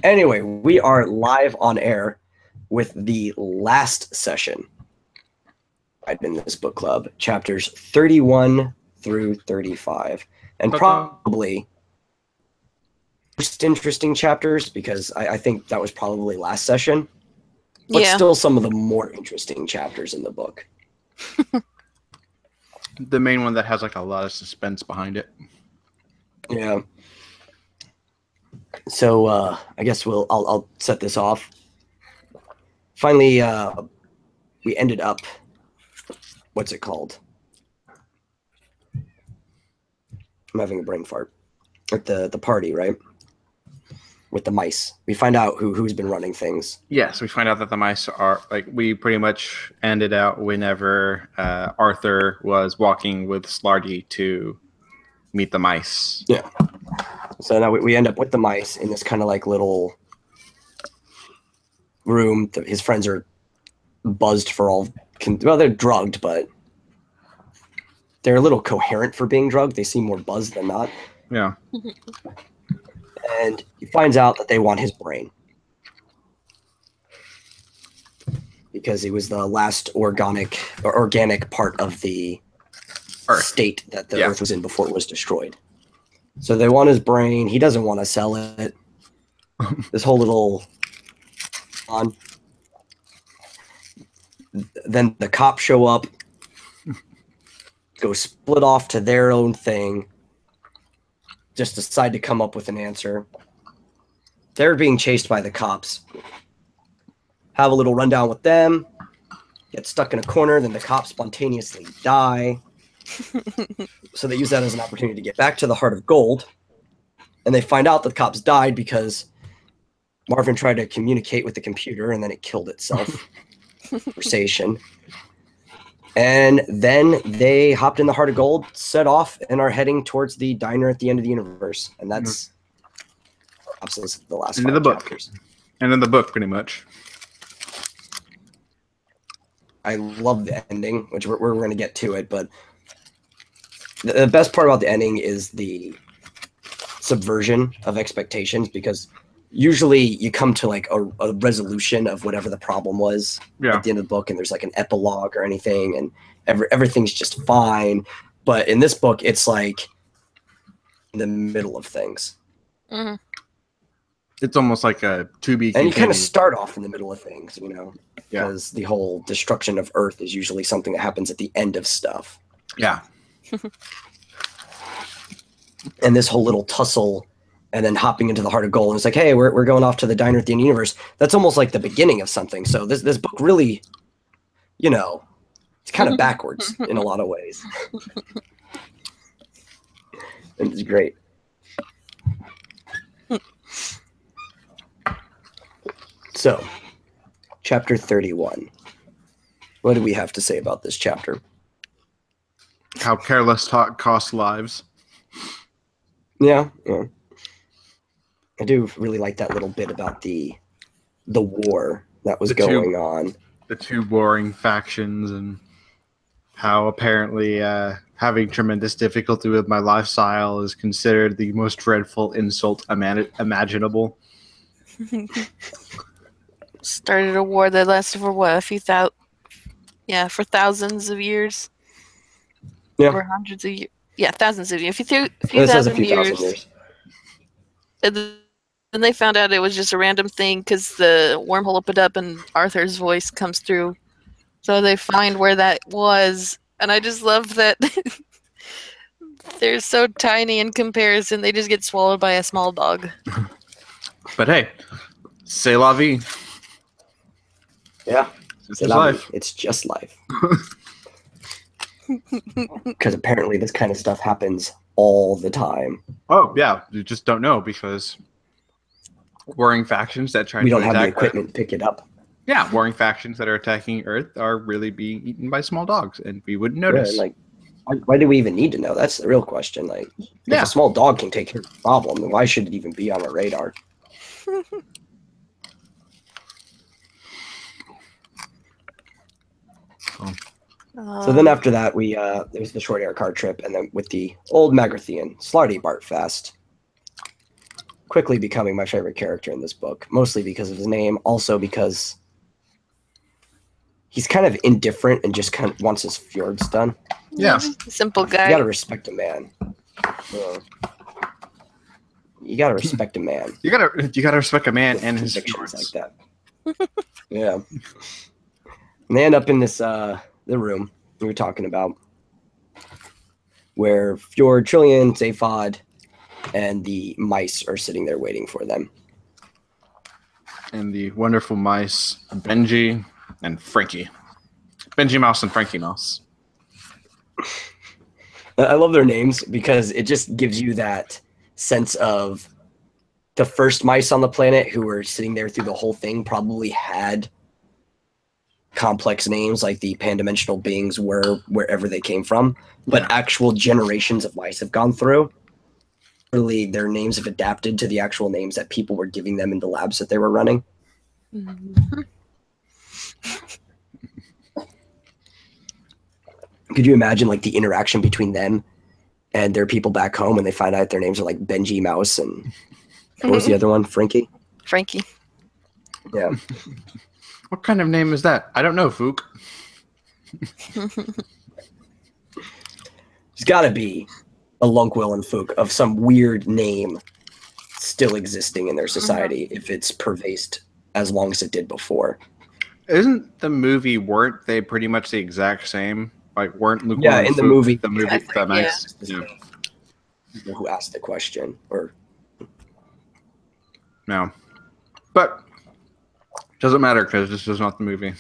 Anyway, we are live on air with the last session in this book club, chapters 31 through 35, and probably most interesting chapters because I think that was probably last session, but still some of the more interesting chapters in the book. The main one that has like a lot of suspense behind it. Yeah. So I guess I'll set this off. Finally, we ended up. What's it called? I'm having a brain fart. At the party, right? With the mice, we find out who's been running things. Yes, we find out that the mice are we pretty much ended out whenever Arthur was walking with Slarty to meet the mice. Yeah. So now we end up with the mice in this kind of like little room. His friends are buzzed for all. Well, they're drugged, but they're a little coherent for being drugged. They seem more buzzed than not. Yeah. And he finds out that they want his brain because he was the last organic part of the Earth state that the Earth was in before it was destroyed. So they want his brain. He doesn't want to sell it. This whole little on. Then the cops show up, go split off to their own thing, just decide to come up with an answer. They're being chased by the cops. Have a little rundown with them, get stuck in a corner, then the cops spontaneously die. So they use that as an opportunity to get back to the Heart of Gold. And they find out that the cops died because Marvin tried to communicate with the computer and then it killed itself. Conversation. And then they hopped in the Heart of Gold, set off, and are heading towards the diner at the end of the universe. And that's absolutely the last end of the book. Chapters. End of the book, pretty much. I love the ending, which we're going to get to it, but the best part about the ending is the subversion of expectations, because usually you come to like a resolution of whatever the problem was at the end of the book, and there's like an epilogue or anything, and everything's just fine. But in this book, it's like in the middle of things. Mm-hmm. It's almost like a to-be continued. And you kind of start off in the middle of things, you know, because the whole destruction of Earth is usually something that happens at the end of stuff. Yeah. And this whole little tussle and then hopping into the Heart of Gold, and it's like, hey, we're going off to the diner at the end of the universe. That's almost like the beginning of something. So this book really, you know, it's kind of backwards in a lot of ways. And it's great. So, chapter 31. What do we have to say about this chapter? How careless talk costs lives. Yeah. I do really like that little bit about the war that was going on. The two warring factions, and how apparently having tremendous difficulty with my lifestyle is considered the most dreadful insult imaginable. Started a war that lasted for what, for thousands of years. Yeah. Or hundreds of years. Yeah, thousands of years. Thousand years. And then they found out it was just a random thing because the wormhole opened up and Arthur's voice comes through. So they find where that was. And I just love that they're so tiny in comparison. They just get swallowed by a small dog. But hey, c'est la vie. Yeah. It's life. It's just life. Because apparently this kind of stuff happens all the time. Oh, yeah. You just don't know because warring factions that try to attack Earth. We don't have the equipment to pick it up. Yeah, warring factions that are attacking Earth are really being eaten by small dogs, and we wouldn't notice. Yeah, like, why do we even need to know? That's the real question. Like, if a small dog can take care of the problem, then why should it even be on our radar? So then after that, there was the short air car trip, and then with the old Magarthian, Slarty Bartfast. quickly becoming my favorite character in this book, mostly because of his name, also because he's kind of indifferent and just kind of wants his fjords done. Yeah. Just a simple You guy. gotta respect a man. You gotta respect a man. You gotta respect a man with and his convictions fjords. like that. Yeah. And they end up in this the room we were talking about, where Fjord, Trillian, Zaphod, and the mice are sitting there waiting for them. And the wonderful mice, Benji and Frankie. Benji Mouse and Frankie Mouse. I love their names because it just gives you that sense of the first mice on the planet who were sitting there through the whole thing probably had complex names like the pan-dimensional beings were wherever they came from, but actual generations of mice have gone through. Really, their names have adapted to the actual names that people were giving them in the labs that they were running. Could you imagine like the interaction between them and their people back home when they find out their names are like Benji Mouse and what was the other one? Frankie? Frankie. Yeah. What kind of name is that? I don't know, Fook. There's got to be a Lunkwell and Fook of some weird name still existing in their society if it's pervased as long as it did before. Isn't the movie, weren't they pretty much the exact same? Like, weren't Luke Yeah, and in the Fook movie. the movie, Exactly, that makes, Yeah. Who asked the question? Or no. But doesn't matter because this is not the movie.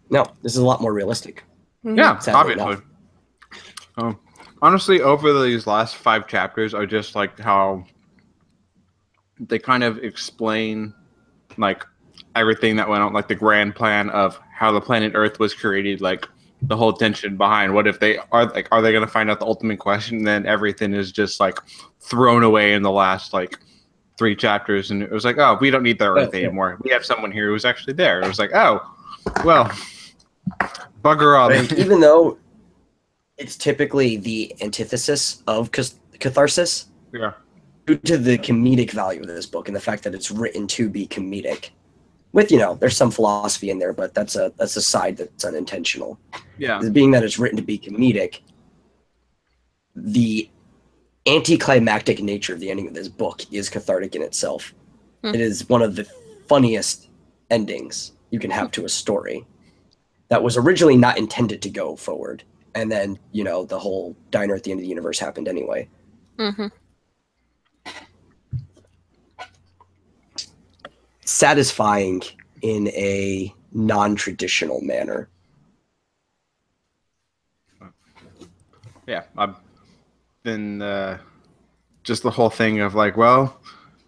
no, this is a lot more realistic. Yeah, Sadly obviously. Honestly, over these last 5 chapters, I just like how they kind of explain like everything that went on, like the grand plan of how the planet Earth was created, like the whole tension behind what if they are they going to find out the ultimate question, and then everything is just like thrown away in the last like 3 chapters, and it was like, oh, we don't need the Earth anymore. We have someone here who's actually there. It was like, oh, well, bugger all. Like, even though it's typically the antithesis of catharsis, Yeah. due to the comedic value of this book and the fact that it's written to be comedic, with there's some philosophy in there, but that's a side that's unintentional. Yeah. Being that it's written to be comedic, the anticlimactic nature of the ending of this book is cathartic in itself. It is one of the funniest endings you can have to a story that was originally not intended to go forward, and then the whole diner at the end of the universe happened anyway. Satisfying in a non-traditional manner. Yeah, I've been just the whole thing of like, well,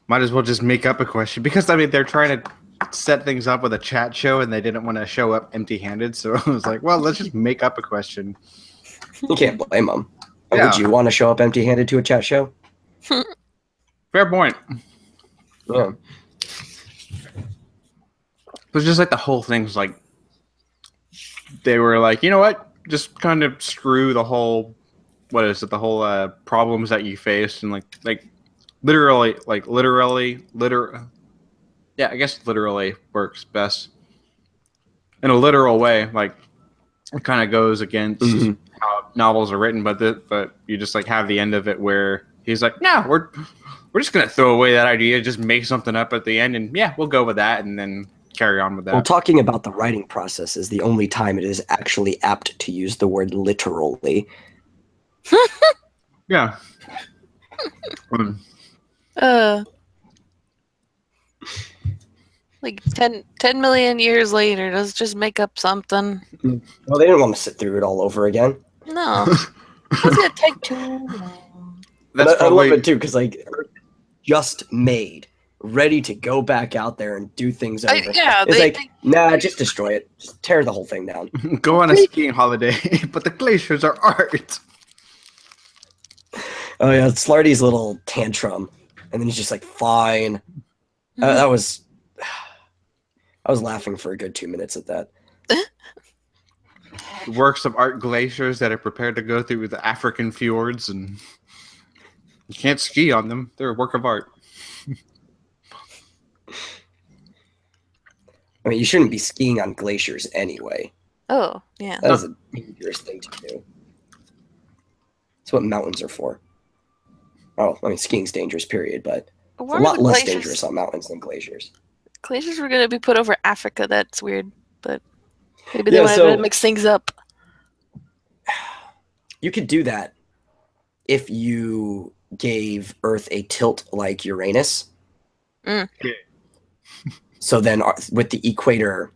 might as well just make up a question, because I mean they're trying to set things up with a chat show and they didn't want to show up empty-handed, so I was like, well, let's just make up a question. You can't blame them. Yeah. Would you want to show up empty-handed to a chat show? Fair point. Yeah. It was just like the whole thing's like they were like, you know what? Just kind of screw the whole the whole problems that you face, and literally yeah, I guess literally works best in a literal way. Like it kind of goes against how novels are written, but you just like have the end of it where he's like, no, we're just gonna throw away that idea, just make something up at the end, and yeah, we'll go with that, and then carry on with that. Well, talking about the writing process is the only time it is actually apt to use the word literally. Yeah. Like 10 million years later, let's just make up something. Well, they didn't want to sit through it all over again. No. It's gonna take too long. I love it too, because Earth just made, ready to go back out there and do things over. Nah, just destroy it. Just tear the whole thing down. Go on a skiing holiday, but the glaciers are art. Oh yeah, Slarty's little tantrum, and then he's just like, fine. I was laughing for a good 2 minutes at that. Works of art glaciers that are prepared to go through the African fjords, and You can't ski on them. They're a work of art. I mean, you shouldn't be skiing on glaciers anyway. Oh, yeah. That is a dangerous thing to do. That's what mountains are for. Oh, I mean, skiing's dangerous, period, but it's a lot less dangerous on mountains than glaciers. Glaciers were going to be put over Africa. That's weird, but maybe they wanted to mix things up. You could do that if you gave Earth a tilt like Uranus. Mm. So then with the equator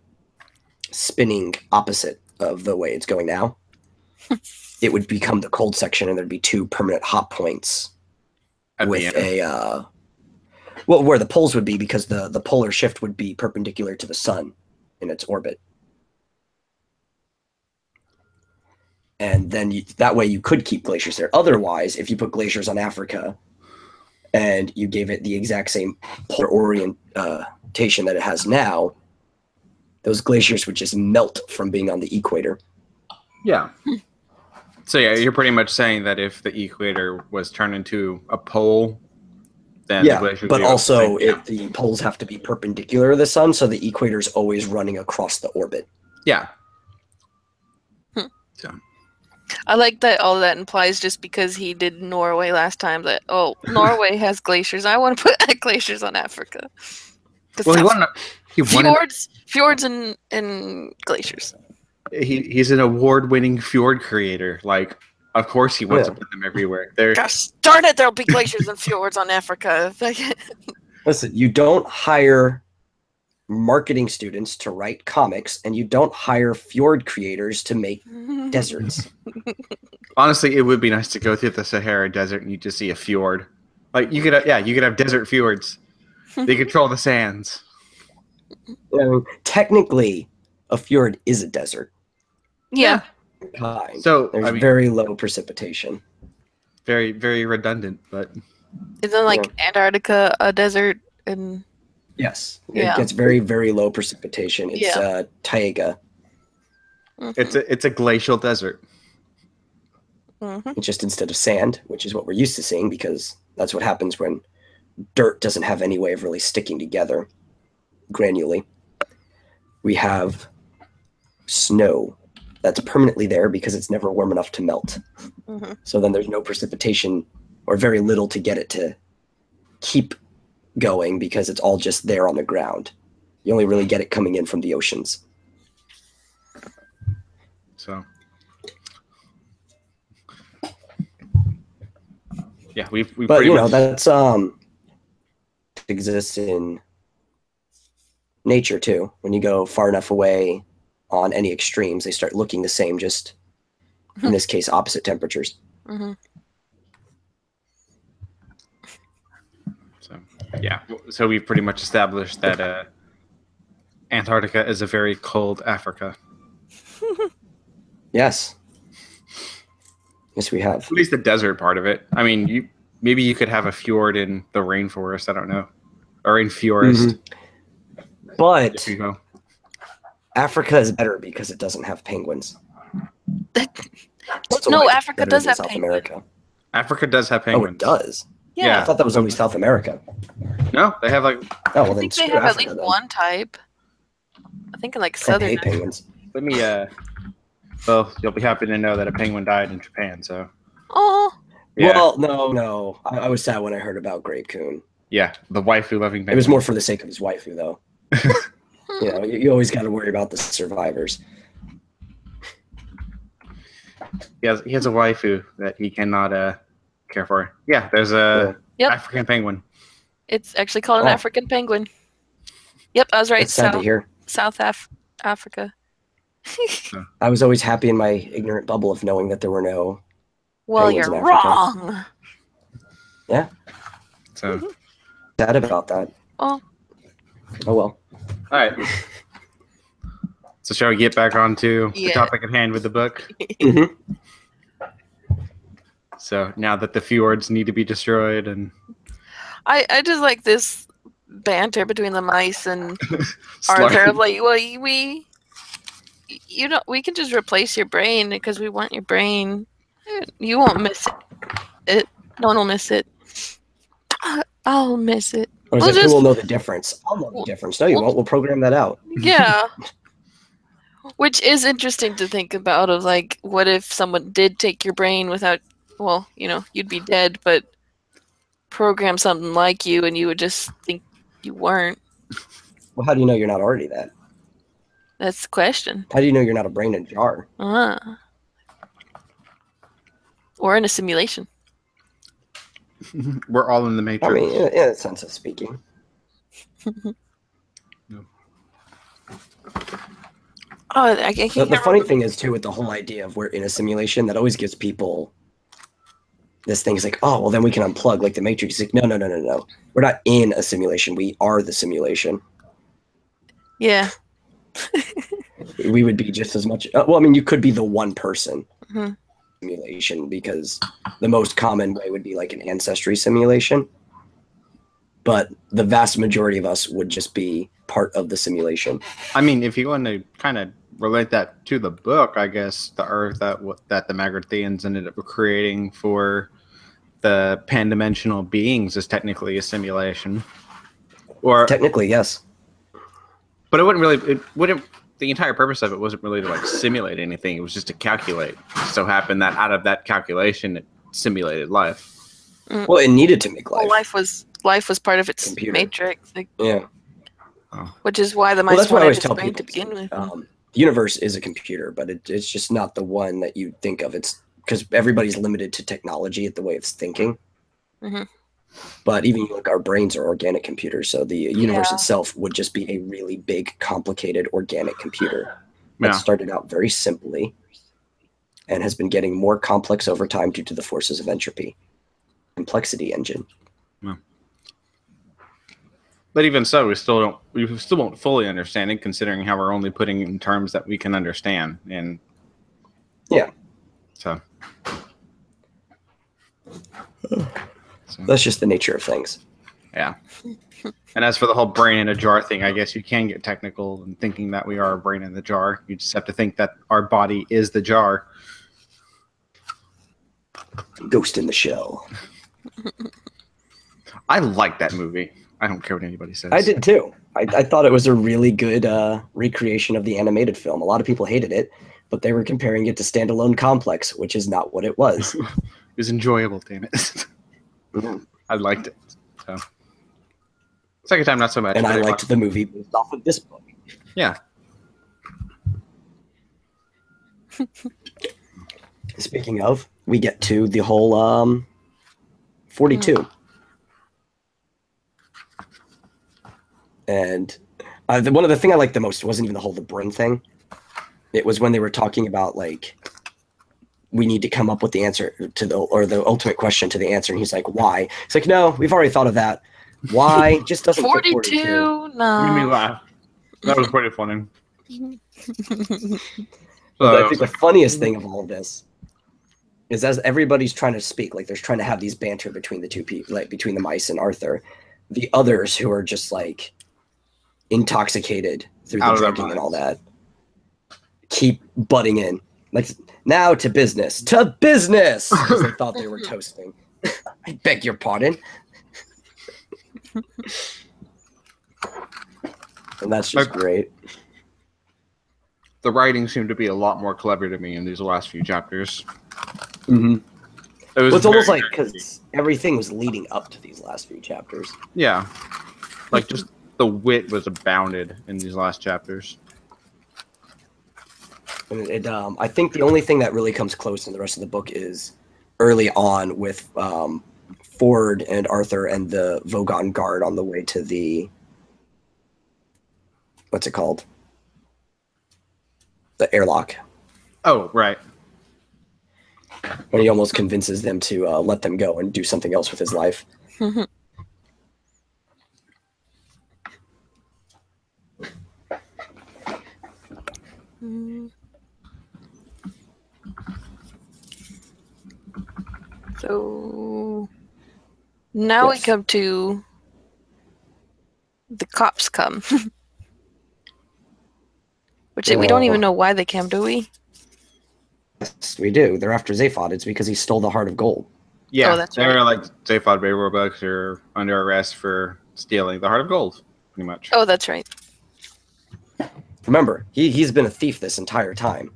spinning opposite of the way it's going now, it would become the cold section and there'd be two permanent hot points with a where the poles would be, because the polar shift would be perpendicular to the sun in its orbit. And then that way you could keep glaciers there. Otherwise, if you put glaciers on Africa and you gave it the exact same polar orientation that it has now, those glaciers would just melt from being on the equator. Yeah. So yeah, you're pretty much saying that if the equator was turned into a pole, then the glacier would but be also the poles have to be perpendicular to the sun, so the equator is always running across the orbit. Yeah. So. I like that all that implies just because he did Norway last time that, Norway has glaciers. I want to put glaciers on Africa. Well, fjords and glaciers. He's an award-winning fjord creator. Like, of course he wants to put them everywhere. Gosh darn it, there'll be glaciers and fjords on Africa. Listen, you don't hire marketing students to write comics, and you don't hire fjord creators to make deserts. Honestly, it would be nice to go through the Sahara Desert and you just see a fjord. Like you could have desert fjords. They control the sands. I mean, technically, a fjord is a desert. Yeah. So there's very low precipitation. Very, very redundant, but isn't Antarctica a desert? And yes, it gets very, very low precipitation. It's taiga. Mm-hmm. It's a glacial desert. Mm-hmm. It's just instead of sand, which is what we're used to seeing, because that's what happens when dirt doesn't have any way of really sticking together granularly. We have snow that's permanently there because it's never warm enough to melt. Mm-hmm. So then there's no precipitation or very little to get it to keep going because it's all just there on the ground. You only really get it coming in from the oceans. So, yeah, we but you know that's exists in nature too. When you go far enough away on any extremes, they start looking the same, just in this case opposite temperatures. Mm-hmm. So yeah, so we've pretty much established that Antarctica is a very cold Africa. Yes, we have. At least the desert part of it. I mean, maybe you could have a fjord in the rainforest. I don't know, or in forest. Mm-hmm. But Africa is better because it doesn't have penguins. No, Africa does have South penguins. America. Africa does have penguins. Oh, it does? Yeah. I thought that was only South America. No, they have like... Oh, well, I think they have Africa, at least one type. I think in southern... I hate penguins. Let me... Well, you'll be happy to know that a penguin died in Japan, so... Oh. Yeah. Well, no. I was sad when I heard about Grape Coon. Yeah, the waifu-loving penguin. It was more for the sake of his waifu, though. You know, you always got to worry about the survivors. He has a waifu that he cannot care for. Yeah, there's a African penguin. It's actually called an African penguin. Yep, I was right. It's sad to hear. South Africa. I was always happy in my ignorant bubble of knowing that there were no. Well, you're wrong. Yeah. So sad about that. Oh well. All right. So shall we get back onto the topic at hand with the book? Mm-hmm. So now that the fjords need to be destroyed, and I just like this banter between the mice and Arthur of like, well, we can just replace your brain because we want your brain. You won't miss it. No one will miss it. I'll miss it. Or is We'll it who just- will know the difference? I'll know the difference. No, you won't. We'll program that out. Yeah. Which is interesting to think about of like, what if someone did take your brain without, well, you'd be dead, but program something like you and you would just think you weren't. Well, how do you know you're not already that? That's the question. How do you know you're not a brain in a jar? Or in a simulation. We're all in the Matrix. I mean, in a sense of speaking. Oh, I can't The funny remember. thing is, too, with the whole idea of we're in a simulation, that always gives people this thing. It's like, oh, well, then we can unplug, like the Matrix. It's like, no. We're not in a simulation. We are the simulation. Yeah. We would be just as much. Well, I mean, you could be the one person Mhm. simulation, because the most common way would be like an ancestry simulation. But the vast majority of us would just be part of the simulation. I mean, if you want to kind of relate that to the book, I guess the Earth that the Magrathians ended up creating for the pan-dimensional beings is technically a simulation. Or Technically, yes. But it wouldn't. The entire purpose of it wasn't really to like simulate anything. It was just to calculate. It so happened that out of that calculation, it simulated life. Well, it needed to make life. Well, life was part of its Computer. matrix, like, Yeah. which is why the Well, mice that's what I wanted always its tell brain people. to begin with. The universe is a computer, but it's just not the one that you think of. It's because everybody's limited to technology at the way of thinking. Mhm. But even like our brains are organic computers, so the universe Yeah. itself would just be a really big, complicated organic computer that Yeah. started out very simply and has been getting more complex over time due to the forces of entropy. Complexity engine. But even so, we still won't fully understand it, considering how we're only putting it in terms that we can understand. And Yeah. So That's just the nature of things. yeah. And as for the whole brain in a jar thing, I guess you can get technical in thinking that we are a brain in the jar. You just have to think that our body is the jar. Ghost in the Shell. I like that movie. I don't care what anybody says. I did too. I thought it was a really good recreation of the animated film. A lot of people hated it, but they were comparing it to Standalone Complex, which is not what it was. It was enjoyable, damn it. Mhm. I liked it. So second time, not so much. And but I liked the movie based off of this book. Yeah. Speaking of, we get to the whole 42. And one of the thing I liked the most wasn't even the brain thing. It was when they were talking about like, we need to come up with the answer to the ultimate question to the answer. And he's like, why? It's like, no, we've already thought of that. Why? Just doesn't fit 42? 42. Made me No. laugh. That was pretty funny. But I think the funniest thing of all of this is as everybody's trying to speak, like they're trying to have these banter between the two people, like between the mice and Arthur, the others who are just like intoxicated through the Out of their drinking and all minds. that keep butting in. Like, now to business. To business! 'Cause they thought they were toasting. I beg your pardon. And that's just great. The writing seemed to be a lot more clever to me in these last few chapters. Mm-hmm. It was Well, it's almost very, like very because everything was leading up to these last few chapters. yeah, like just the wit was abounded in these last chapters. And I think the only thing that really comes close in the rest of the book is early on with Ford and Arthur and the Vogon guard on the way to the what's it called? The airlock. Oh, right. When he almost convinces them to let them go and do something else with his life. So now we Yes. come to the cops come. Which we don't even know why they came, do we? Yes, we do. They're after Zaphod. It's because he stole the heart of gold. Yeah, Oh, that's they right. were like, say, Fodbe Robux are under arrest for stealing the Heart of Gold, pretty much. Oh, that's right. Remember, he's been a thief this entire time.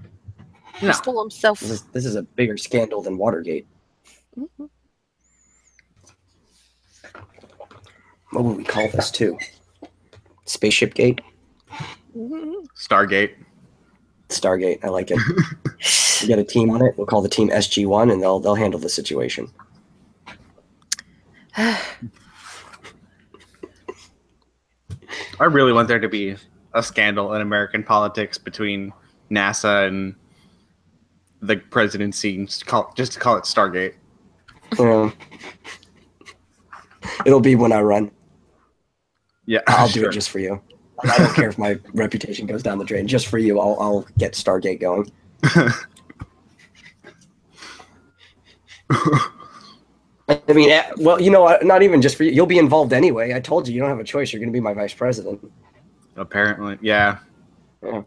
He No. stole himself. This is a bigger scandal than Watergate. Mhm. What would we call this too? Spaceship Gate? Mhm. Stargate. Stargate. I like it. We get a team on it. We'll call the team SG1, and they'll handle the situation. I really want there to be a scandal in American politics between NASA and the presidency, just to call it Stargate. It'll be when I run. Yeah, I'll sure. do it just for you. I don't care if my reputation goes down the drain. Just for you, I'll get Stargate going. I mean, well, you know what? Not even just for you. You'll be involved anyway. I told you don't have a choice. You're going to be my vice president. Apparently, yeah. Yeah.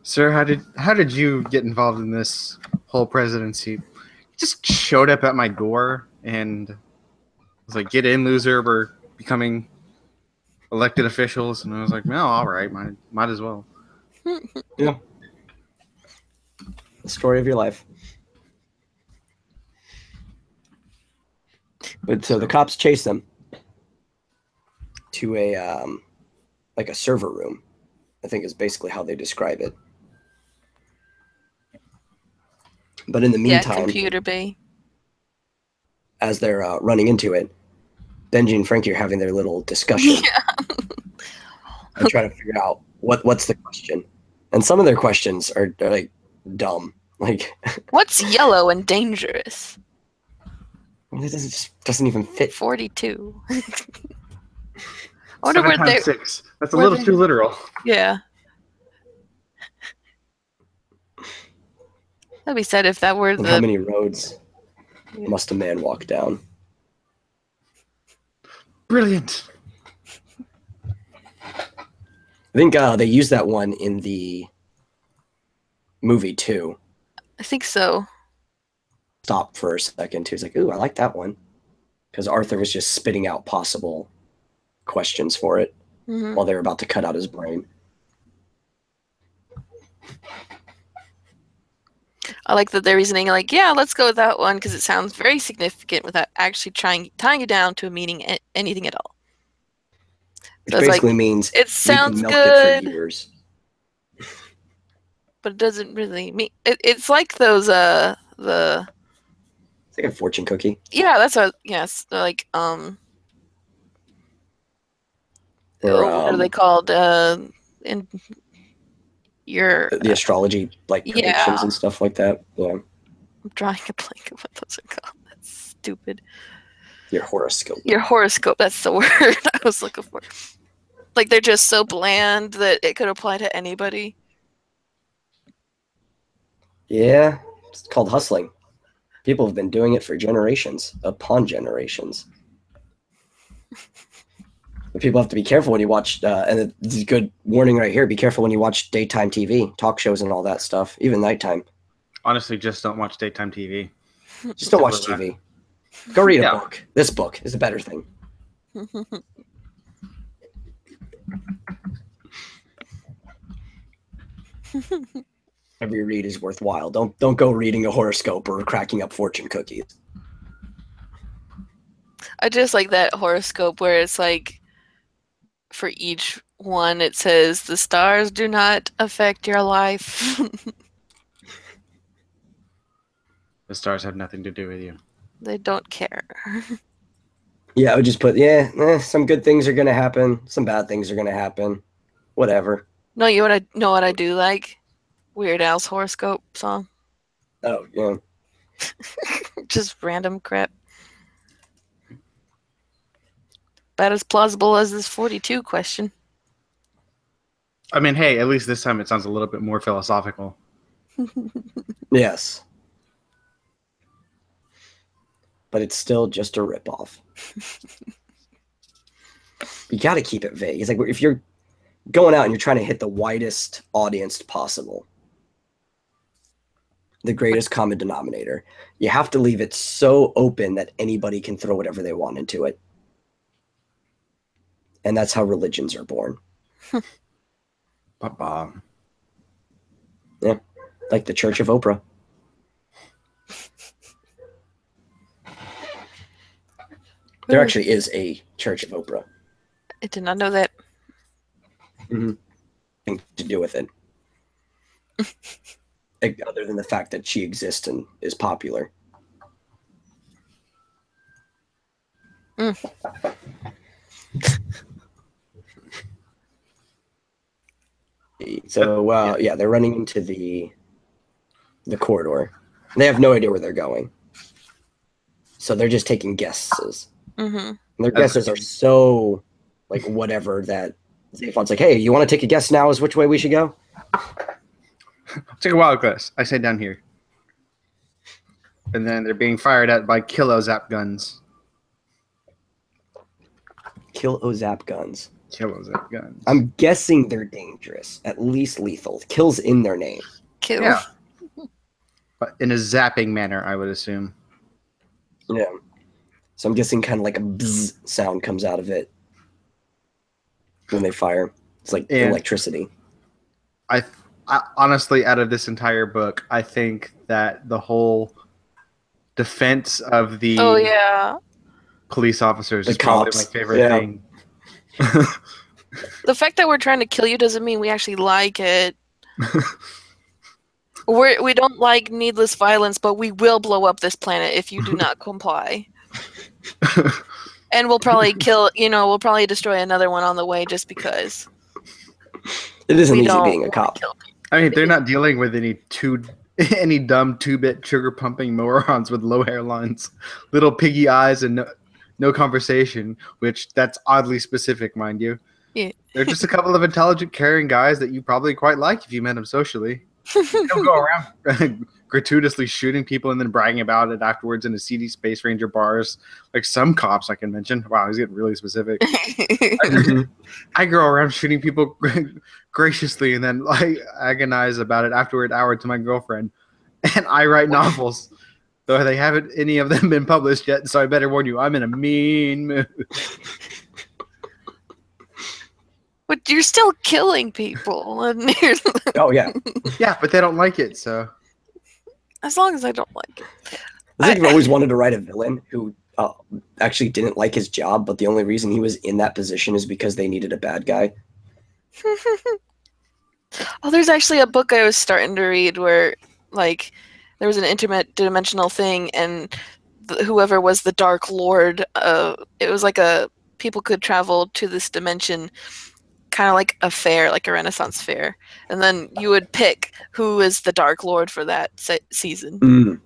Sir, how did you get involved in this whole presidency? You just showed up at my door and was like, "Get in, loser. We're becoming elected officials." And I was like, "No, all right, might as well." Yeah. The story of your life. But so the cops chase them to a like a server room, I think is basically how they describe it. But in the Yeah, meantime, computer bay. as they're running into it, Benji and Frankie are having their little discussion and trying to figure out what's the question. And some of their questions are like dumb. Like, What's yellow and dangerous? it doesn't even fit. 42. I wonder 7 where times they. 6. That's a where little they- too literal. Yeah. That'd be sad if that were And how the. many roads must a man walk down? Brilliant. I think they used that one in the movie too. I think so. Stop for a second too. He's like, "Ooh, I like that one," because Arthur was just spitting out possible questions for it Mhm. while they were about to cut out his brain. I like that they're reasoning like, yeah, let's go with that one because it sounds very significant without actually tying it down to a meaning anything at all. Which So it's like, basically means it we sounds can milk good, it for years. but it doesn't really mean. It's like those the It's like a fortune cookie. yeah, that's what yes, they're like Or, what are they called? In your the astrology, like predictions yeah. and stuff like that. Yeah. I'm drawing a blank of what those are called. That's stupid. Your horoscope. Your horoscope, that's the word I was looking for. Like they're just so bland that it could apply to anybody. Yeah, it's called hustling. People have been doing it for generations upon generations. But people have to be careful when you watch, and it's a good warning right here, be careful when you watch daytime TV, talk shows and all that stuff, even nighttime. Honestly, just don't watch daytime TV. Just don't watch Simple as TV. Go read a Yeah. book. This book is a better thing. Every read is worthwhile. Don't go reading a horoscope or cracking up fortune cookies. I just like that horoscope where it's like for each one it says the stars do not affect your life. The stars have nothing to do with you. They don't care. Yeah, I would just put, some good things are gonna happen, some bad things are gonna happen. Whatever. No, you know what I do like? Weird Al's horoscope song. Oh, yeah. Just random crap. About as plausible as this 42 question. I mean, hey, at least this time it sounds a little bit more philosophical. Yes. But it's still just a ripoff. You gotta keep it vague. It's like if you're going out and you're trying to hit the widest audience possible, the greatest common denominator. You have to leave it so open that anybody can throw whatever they want into it. And that's how religions are born. Yeah, like the Church of Oprah. There actually is a Church of Oprah. I did not know that. Mm-hmm. Nothing to do with it. Other than the fact that she exists and is popular. So, yeah, they're running into the corridor. They have no idea where they're going. So they're just taking guesses. Mm-hmm. And their guesses are so, like, whatever that Zaphon's like, hey, you want to take a guess now as which way we should go? Take a wild guess. I say down here. And then they're being fired at by kilo-zap guns. Kilo-zap guns. Kilo-zap guns. I'm guessing they're dangerous. At least lethal. Kill's in their name. Kill. Yeah. But in a zapping manner, I would assume. Yeah. So I'm guessing kind of like a bzz sound comes out of it when they fire. It's like electricity. I honestly, out of this entire book, I think that the whole defense of the police officers is probably my favorite thing. The fact that we're trying to kill you doesn't mean we actually like it. We don't like needless violence, but we will blow up this planet if you do not comply. And we'll probably we'll probably destroy another one on the way just because. It isn't easy being a cop. I mean, they're not dealing with any dumb 2-bit sugar pumping morons with low hairlines, little piggy eyes, and no conversation, which that's oddly specific, mind you. Yeah. They're just a couple of intelligent, caring guys that you probably quite like if you met them socially. You don't go around gratuitously shooting people and then bragging about it afterwards in a seedy Space Ranger bars like some cops I can mention. Wow, he's getting really specific. I go around shooting people graciously and then like agonize about it afterward hour to my girlfriend. And I write novels, though they haven't any of them been published yet, so I better warn you, I'm in a mean mood. But you're still killing people. Oh, yeah. Yeah, but they don't like it, so. As long as I don't like it. I think I've always wanted to write a villain who actually didn't like his job, but the only reason he was in that position is because they needed a bad guy. Oh, there's actually a book I was starting to read where, like, there was an interdimensional thing, and whoever was the Dark Lord, it was like people could travel to this dimension, kind of like a fair, like a Renaissance fair, and then you would pick who is the Dark Lord for that season.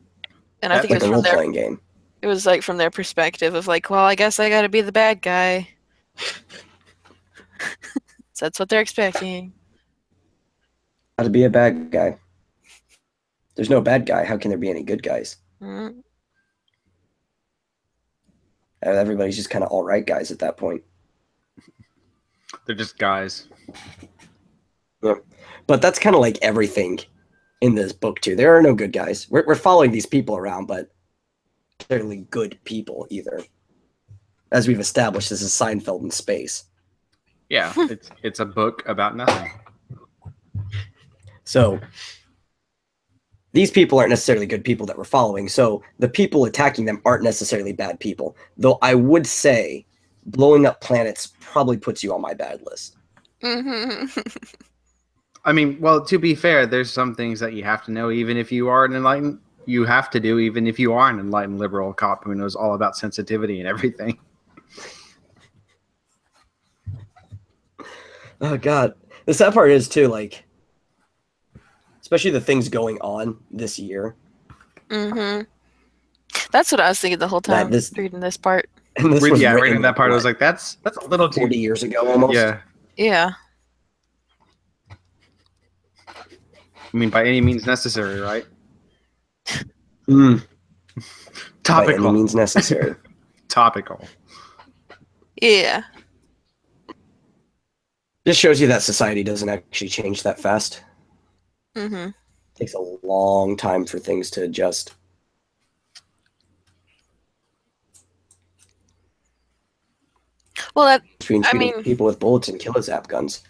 And I think it was from their game. It was like from their perspective of like, well, I guess I got to be the bad guy. So that's what they're expecting. How to be a bad guy. There's no bad guy. How can there be any good guys? Mm. Everybody's just kind of all right guys at that point. They're just guys. Yeah. But that's kind of like everything in this book, too. There are no good guys. We're following these people around, but they're really good people either. As we've established, this is Seinfeld in space. Yeah, it's a book about nothing. So these people aren't necessarily good people that we're following. So the people attacking them aren't necessarily bad people. Though I would say blowing up planets probably puts you on my bad list. Mm-hmm. I mean, well, to be fair, there's some things that you have to know, even if you are an enlightened. You have to do, even if you are an enlightened liberal cop who knows all about sensitivity and everything. Oh God, the sad part is too, like, especially the things going on this year. Mm-hmm. That's what I was thinking the whole time reading this part. And this was reading that part, I was like, that's a little too 40 years ago almost. Yeah. Yeah. I mean, by any means necessary, right? Topical. By any means necessary. Topical. Yeah. Just shows you that society doesn't actually change that fast. Mm-hmm. takes a long time for things to adjust. Well, Between I shooting mean, people with bullets and killer zap guns.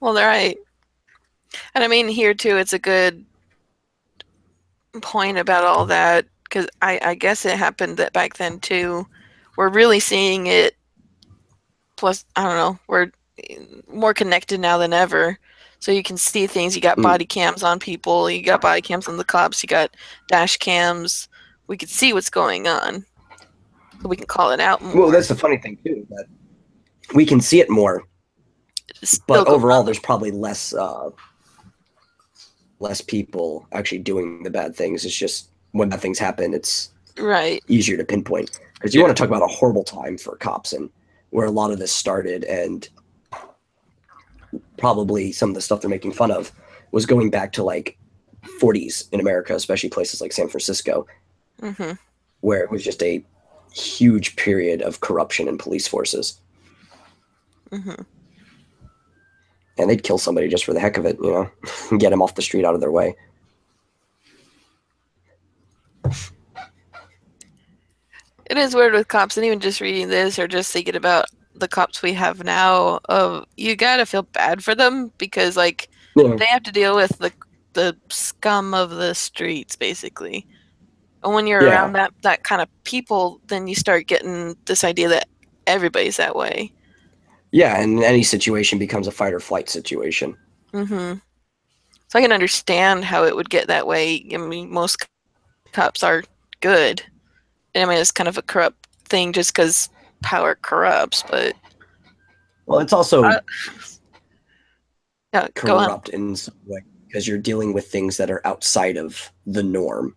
well, they're right. And I mean, here too, it's a good point about all that because I guess it happened that back then too. We're really seeing it. Plus, I don't know, we're more connected now than ever. So you can see things. You got body cams on people. You got body cams on the cops. You got dash cams. We can see what's going on. So we can call it out more. Well, that's the funny thing too, that we can see it more, but overall, there's probably less people actually doing the bad things. It's just when bad things happen, it's easier to pinpoint. Because you want to talk about a horrible time for cops and where a lot of this started, and probably some of the stuff they're making fun of was going back to like 40s in America, especially places like San Francisco, where it was just a huge period of corruption in police forces. And they'd kill somebody just for the heck of it, you know, and get them off the street out of their way. It is weird with cops, and even just reading this or just thinking about the cops we have now, you gotta feel bad for them because, like, they have to deal with the scum of the streets, basically. And when you're around that kind of people, then you start getting this idea that everybody's that way. Yeah, and any situation becomes a fight or flight situation. So I can understand how it would get that way. I mean, most cops are good. I mean, it's kind of a corrupt thing just because power corrupts, but... Well, it's also corrupt in some way because you're dealing with things that are outside of the norm.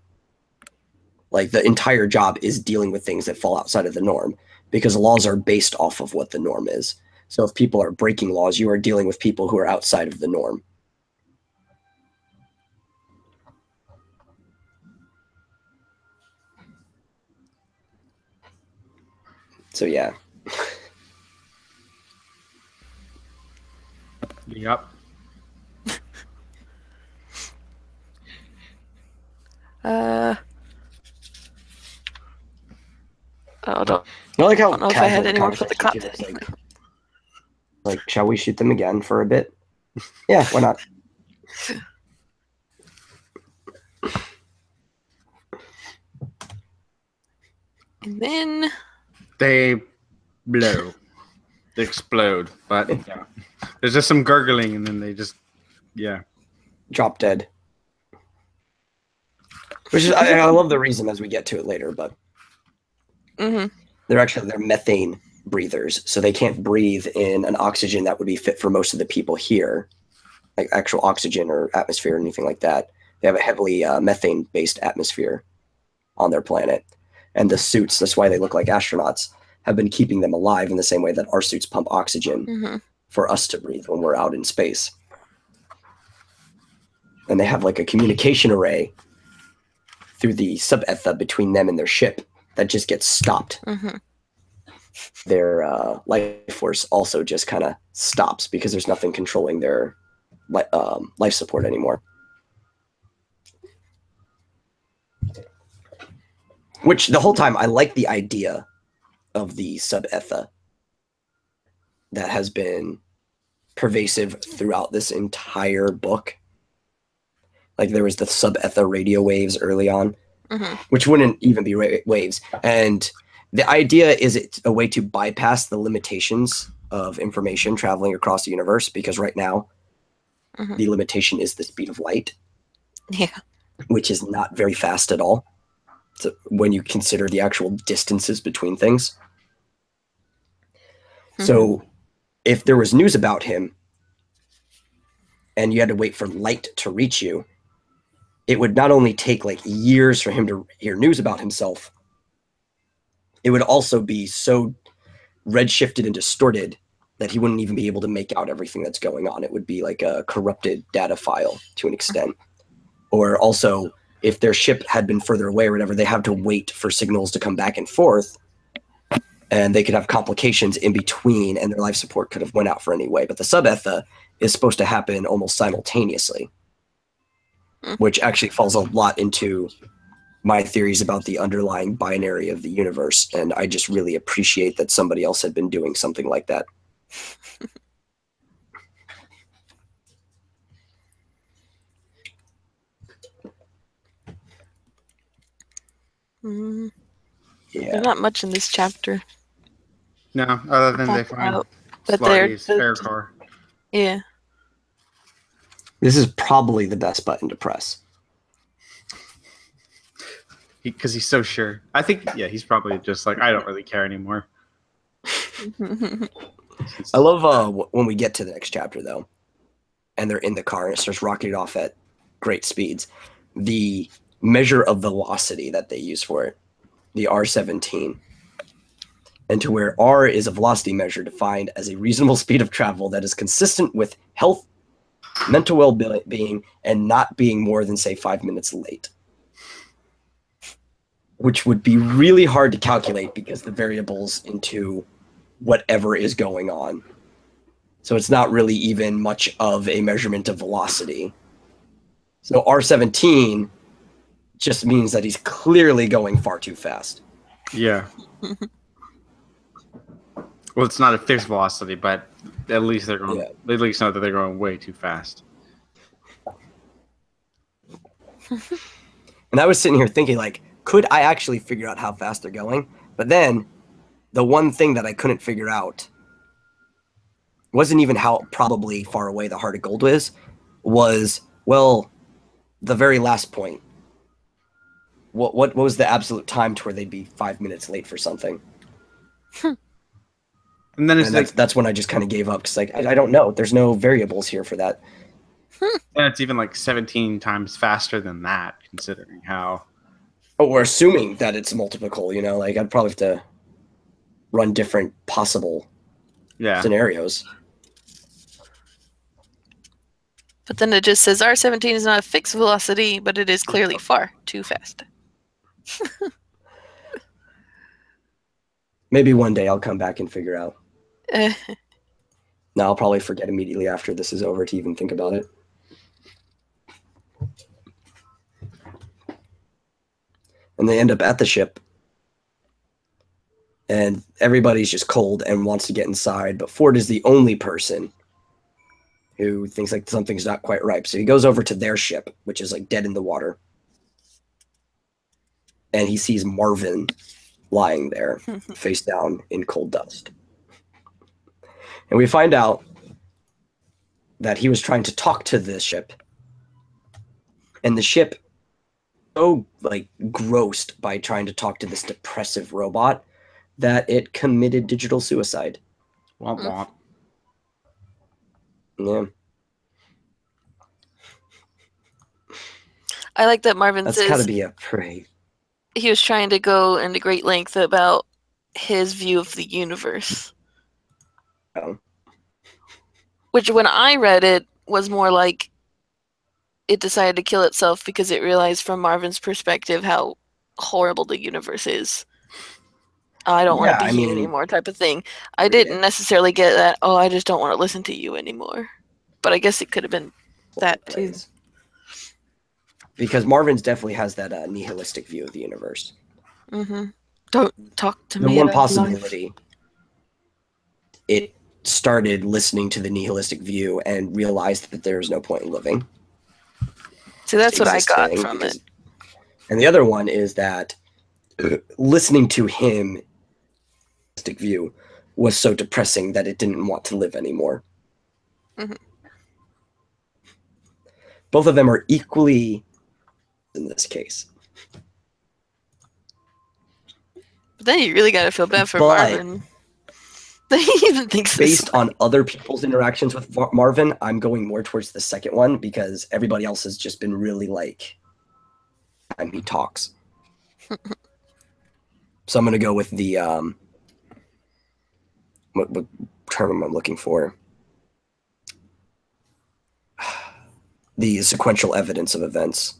Like, the entire job is dealing with things that fall outside of the norm because laws are based off of what the norm is. So if people are breaking laws, you are dealing with people who are outside of the norm. So, yeah. Yep. I don't know if I had any more for the cop. Like, shall we shoot them again for a bit? Yeah, why not? And then they blow. They explode. But yeah. There's just some gurgling and then they just drop dead. Which is I love the reason as we get to it later, but they're methane breathers, so they can't breathe in an oxygen that would be fit for most of the people here, like actual oxygen or atmosphere or anything like that. They have a heavily methane-based atmosphere on their planet, and the suits, that's why they look like astronauts, have been keeping them alive in the same way that our suits pump oxygen for us to breathe when we're out in space. And they have like a communication array through the sub-etha between them and their ship that just gets stopped. Their life force also just kind of stops because there's nothing controlling their life support anymore. Which the whole time I like the idea of the sub-etha that has been pervasive throughout this entire book. Like there was the sub-etha radio waves early on, which wouldn't even be waves. And the idea is it's a way to bypass the limitations of information traveling across the universe, because right now the limitation is the speed of light, which is not very fast at all. So when you consider the actual distances between things. So if there was news about him and you had to wait for light to reach you, it would not only take like years for him to hear news about himself, it would also be so redshifted and distorted that he wouldn't even be able to make out everything that's going on. It would be like a corrupted data file to an extent. Or also, if their ship had been further away or whatever, they have to wait for signals to come back and forth, and they could have complications in between, and their life support could have went out for any way. But the sub-etha is supposed to happen almost simultaneously. which actually falls a lot into my theories about the underlying binary of the universe, and I just really appreciate that somebody else had been doing something like that. Mm. Yeah. There's not much in this chapter. No, other than they Talk find about, but they're Slarty's air car. yeah. This is probably the best button to press. Because he's so sure. I think, yeah, he's probably just like, I don't really care anymore. I love when we get to the next chapter, though, and they're in the car and it starts rocketing off at great speeds. The measure of velocity that they use for it, the R17, and to where R is a velocity measure defined as a reasonable speed of travel that is consistent with health, mental well-being, and not being more than, say, 5 minutes late. Which would be really hard to calculate because the variables into whatever is going on. So it's not really even much of a measurement of velocity. So R17 just means that he's clearly going far too fast. Yeah. Well, it's not a fixed velocity, but at least they're going. Yeah. They at least know that they're going way too fast. And I was sitting here thinking, like, could I actually figure out how fast they're going? But then the one thing that I couldn't figure out wasn't even how probably far away the Heart of Gold was, well, the very last point. What was the absolute time to where they'd be 5 minutes late for something? And then it's And that's when I just kind of gave up because, like, I don't know. There's no variables here for that. and it's even like 17 times faster than that, considering how. Oh, we're assuming that it's multiple, you know? Like, I'd probably have to run different possible scenarios. But then it just says R17 is not a fixed velocity, but it is clearly far too fast. Maybe one day I'll come back and figure out. Now I'll probably forget immediately after this is over to even think about it. And they end up at the ship. And everybody's just cold and wants to get inside, but Ford is the only person who thinks like something's not quite right. So he goes over to their ship, which is like dead in the water. And he sees Marvin lying there, face down in cold dust. And we find out that he was trying to talk to the ship. And the ship, so like grossed by trying to talk to this depressive robot, that it committed digital suicide. Womp womp. Yeah. I like that Marvin That's says gotta be a pretty... he was trying to go into great length about his view of the universe. Oh. Which, when I read it, was more like it decided to kill itself because it realized from Marvin's perspective how horrible the universe is. I don't want to be here anymore type of thing. I didn't necessarily get that, oh, I just don't want to listen to you anymore. But I guess it could have been that too. Because Marvin's definitely has that nihilistic view of the universe. Mm-hmm. Don't talk to The me one about possibility, life. it started listening to the nihilistic view and realized that there is no point in living. So that's what I got from it. And the other one is that listening to him view was so depressing that it didn't want to live anymore. Mm-hmm. Both of them are equally in this case. But then you really got to feel bad for Marvin. He even thinks based on other people's interactions with Marvin, I'm going more towards the second one because everybody else has just been really like time he talks. So I'm going to go with the what term am I looking for? The sequential evidence of events.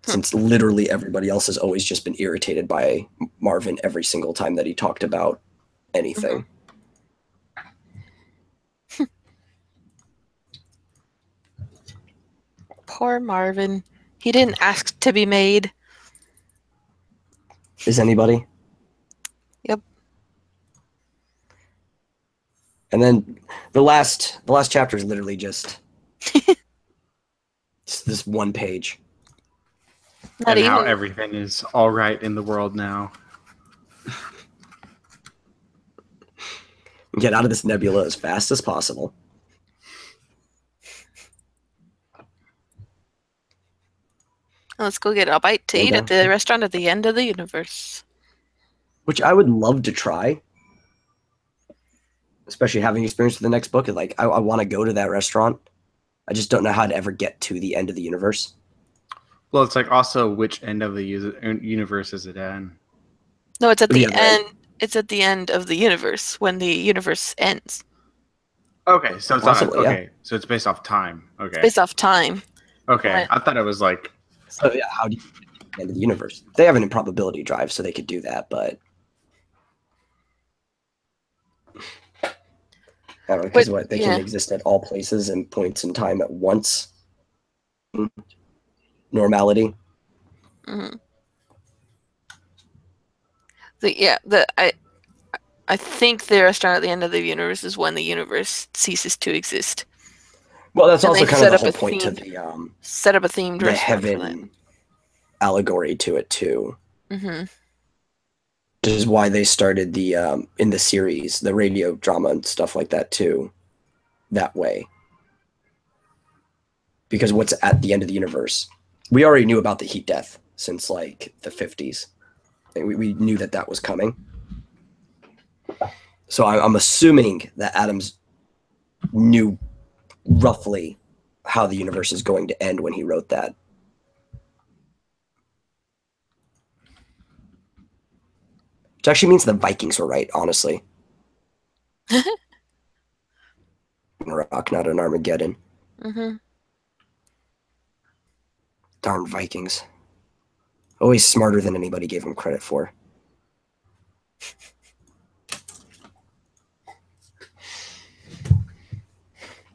Since literally everybody else has always just been irritated by Marvin every single time that he talked about anything. Poor Marvin. He didn't ask to be made. Is anybody? Yep. And then the last chapter is literally just this one page. Not and how even. everything is all right in the world now. Get out of this nebula as fast as possible. Let's go get a bite to eat at the restaurant at the end of the universe. Which I would love to try. Especially having experience with the next book. Like, I want to go to that restaurant. I just don't know how to ever get to the end of the universe. Well, it's like also which end of the universe is it in? No, it's at the Yeah, right. end. It's at the end of the universe when the universe ends. Okay, so it's Possibly, not yeah. okay. So it's based off time. Okay. Based off time. Okay, Right. I thought it was like So yeah, how do you get to the end of the universe? They have an improbability drive, so they could do that, but I don't know, because what they can exist at all places and points in time at once. Normality. Mm-hmm. I think the restaurant at the end of the universe is when the universe ceases to exist. Well, that's And also they kind of the set whole up a point to themed- the Set up a themed the restaurant for that. heaven allegory to it too. Mm-hmm. Which is why they started the in the series, the radio drama and stuff like that too, that way. Because what's at the end of the universe? We already knew about the heat death since like the 50s. We knew that that was coming. So I'm assuming that Adams knew roughly how the universe is going to end when he wrote that. Which actually means the Vikings were right, honestly. Rock, not an Armageddon. Mm-hmm. Darn Vikings. Always smarter than anybody gave them credit for.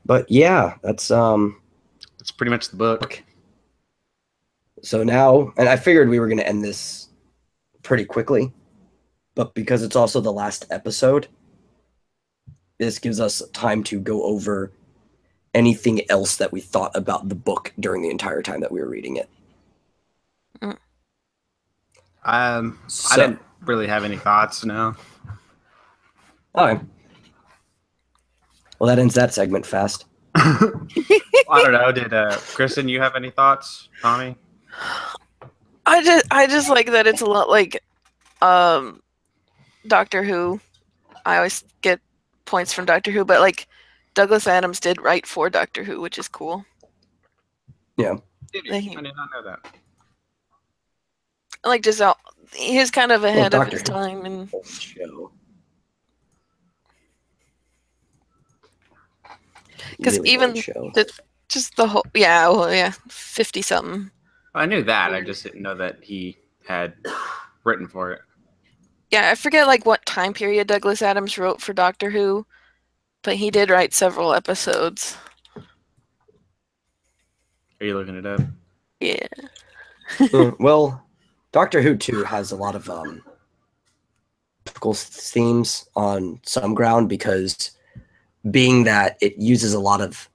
But yeah, that's pretty much the book. So now, and I figured we were going to end this pretty quickly, but because it's also the last episode, this gives us time to go over anything else that we thought about the book during the entire time that we were reading it. I didn't really have any thoughts, no. Okay. Well, that ends that segment fast. I don't know. Did Kristen, you have any thoughts, Tommy? I just like that it's a lot like Doctor Who. I always get points from Doctor Who, but like Douglas Adams did write for Doctor Who, which is cool. Yeah. I did not know that. Like just he was kind of ahead of his Who. time and because really even just the whole 50 something. I knew that. I just didn't know that he had written for it. Yeah, I forget like what time period Douglas Adams wrote for Doctor Who, but he did write several episodes. Are you looking it up? Yeah. Well, Doctor Who too has a lot of typical themes on some ground because being that it uses a lot of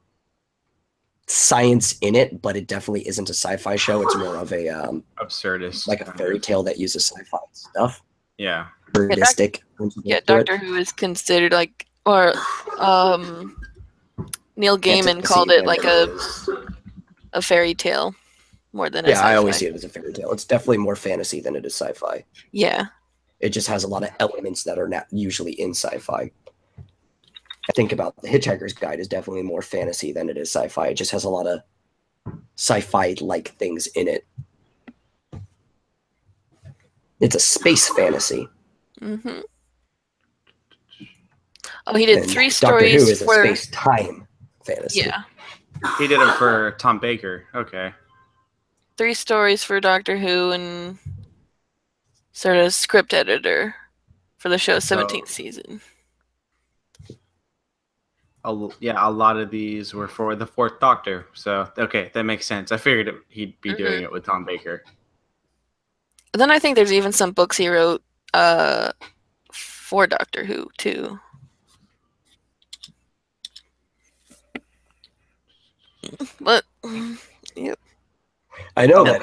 science in it, but it definitely isn't a sci-fi show. It's more of a absurdist, like a fairy tale that uses sci-fi stuff. Yeah. Absurdistic. Yeah, Doctor Who is considered like, or Neil Gaiman called it like a fairy tale more than a sci-fi. I always see it as a fairy tale. It's definitely more fantasy than it is sci-fi. Yeah. It just has a lot of elements that are not usually in sci-fi. I think about the Hitchhiker's Guide is definitely more fantasy than it is sci-fi. It just has a lot of sci-fi-like things in it. It's a space fantasy. Mm-hmm. Oh, he did And 3 Doctor stories Who is a for space-time fantasy. Yeah. He did them for Tom Baker. Okay. 3 stories for Doctor Who and sort of script editor for the show's 17th season. a lot of these were for the Fourth Doctor. So okay, that makes sense. I figured he'd be doing it with Tom Baker. Then I think there's even some books he wrote for Doctor Who too. But yeah. I know that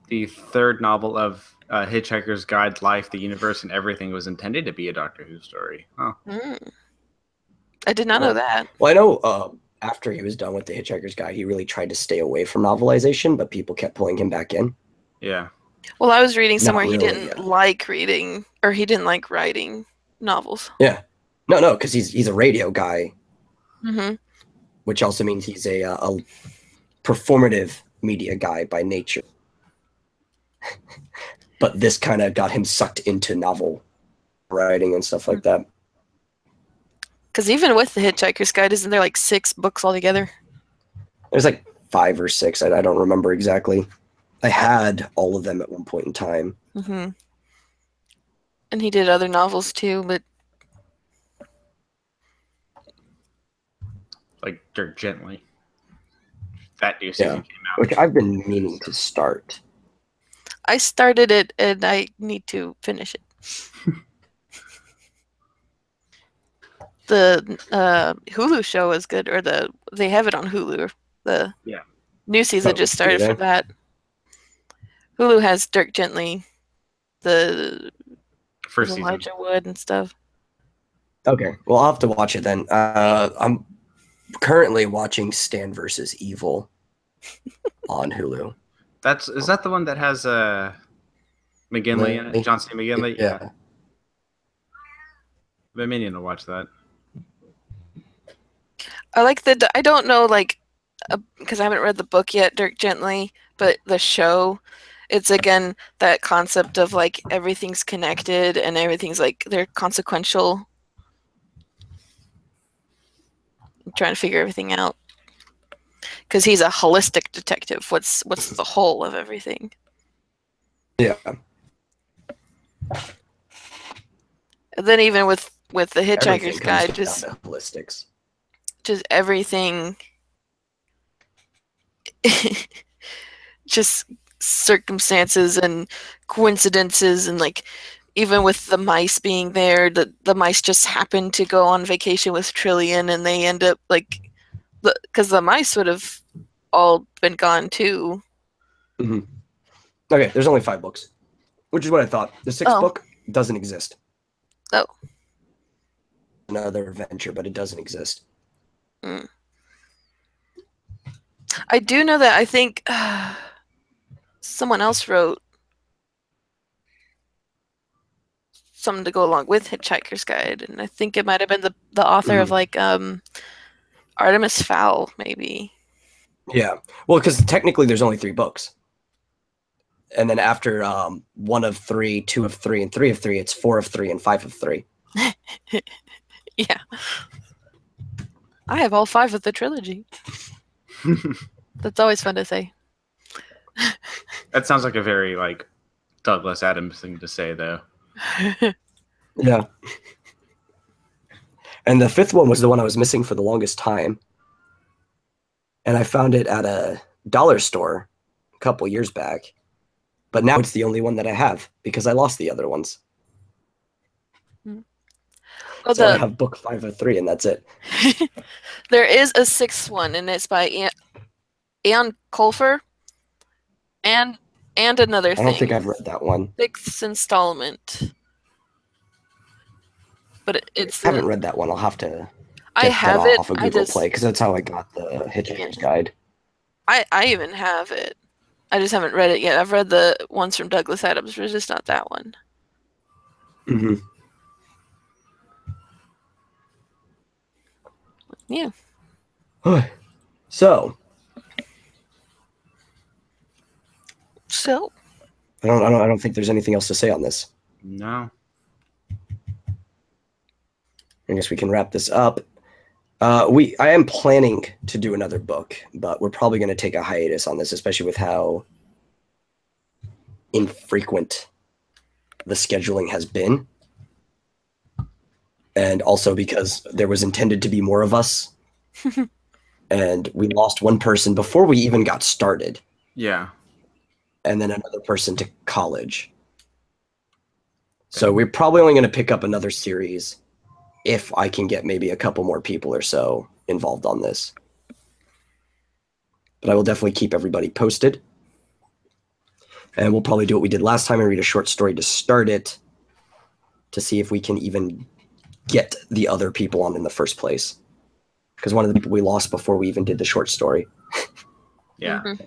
the third novel of Hitchhiker's Guide, Life, the Universe, and Everything was intended to be a Doctor Who story. Oh. I did not know that. Well, I know after he was done with the Hitchhiker's Guide, he really tried to stay away from novelization, but people kept pulling him back in. Yeah. Well, I was reading somewhere he didn't like reading, or he didn't like writing novels. Yeah. No, because he's a radio guy, Mm-hmm. which also means he's a performative media guy by nature. But this kind of got him sucked into novel writing and stuff like that. Because even with the Hitchhiker's Guide, isn't there like 6 books altogether? There's like 5 or 6. I don't remember exactly. I had all of them at one point in time. Mm-hmm. And he did other novels too, but like Dirk Gently. That new season came out. Which I've been meaning to start. I started it and I need to finish it. The Hulu show is good, or they have it on Hulu. The new season just started for that. Hulu has Dirk Gently, the first season. Elijah Wood and stuff. Okay, well I'll have to watch it then. I'm currently watching Stan vs. Evil on Hulu. Is that the one that has McGinley in it? John C. McGinley? Yeah. I've been meaning to watch that. I like I don't know, like, because I haven't read the book yet, Dirk Gently, but the show, it's again that concept of like everything's connected and everything's like they're consequential. I'm trying to figure everything out. Because he's a holistic detective. What's the whole of everything? Yeah. And then even with the Hitchhiker's Guide, just holistics. Just everything, just circumstances and coincidences, and like even with the mice being there, the mice just happen to go on vacation with Trillian, and they end up like, because the mice would have all been gone too. Mm-hmm. Okay, there's only 5 books, which is what I thought. The 6th book doesn't exist. Oh. Another adventure, but it doesn't exist. I do know that I think someone else wrote something to go along with Hitchhiker's Guide, and I think it might have been the author of like Artemis Fowl, maybe. Yeah, well, because technically there's only 3 books, and then after 1 of 3, 2 of 3, and 3 of 3, it's 4 of 3 and 5 of 3. Yeah. I have all 5 of the trilogy. That's always fun to say. That sounds like a very like Douglas Adams thing to say, though. Yeah. And the 5th one was the one I was missing for the longest time. And I found it at a dollar store a couple years back. But now it's the only one that I have because I lost the other ones. Well, so I have book 5 of 3, and that's it. There is a 6th one, and it's by Ian Colfer and another thing. I don't think I've read that one. 6th installment. But it's I haven't read that one. I'll have to I have that it. off of Google Play, because that's how I got the Hitchhiker's Guide. I even have it. I just haven't read it yet. I've read the ones from Douglas Adams, but it's just not that one. Mm-hmm. Yeah. So I don't think there's anything else to say on this. No. I guess we can wrap this up. I am planning to do another book, but we're probably going to take a hiatus on this, especially with how infrequent the scheduling has been. And also because there was intended to be more of us And we lost one person before we even got started. Yeah. And then another person to college. So we're probably only going to pick up another series if I can get maybe a couple more people or so involved on this. But I will definitely keep everybody posted. And we'll probably do what we did last time and read a short story to start it to see if we can even get the other people on in the first place. Because one of the people we lost before we even did the short story. Yeah. Mhm.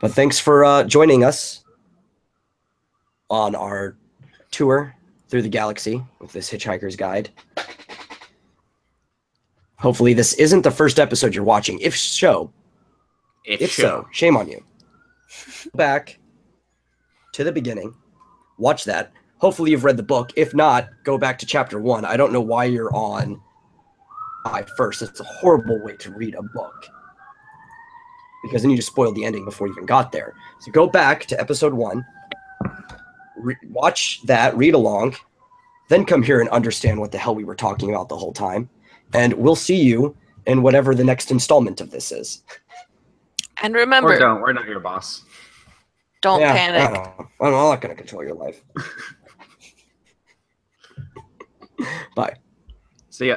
But thanks for joining us on our tour through the galaxy with this Hitchhiker's Guide. Hopefully this isn't the first episode you're watching. If so, shame on you. Back to the beginning. Watch that. Hopefully you've read the book. If not, go back to chapter 1. I don't know why you're on 5 first. It's a horrible way to read a book. Because then you just spoiled the ending before you even got there. So go back to episode 1. Watch that, read along, then come here and understand what the hell we were talking about the whole time. And we'll see you in whatever the next installment of this is. And remember, Or don't. We're not your boss. don't Yeah, panic. I know. I'm not going to control your life. Bye. See ya.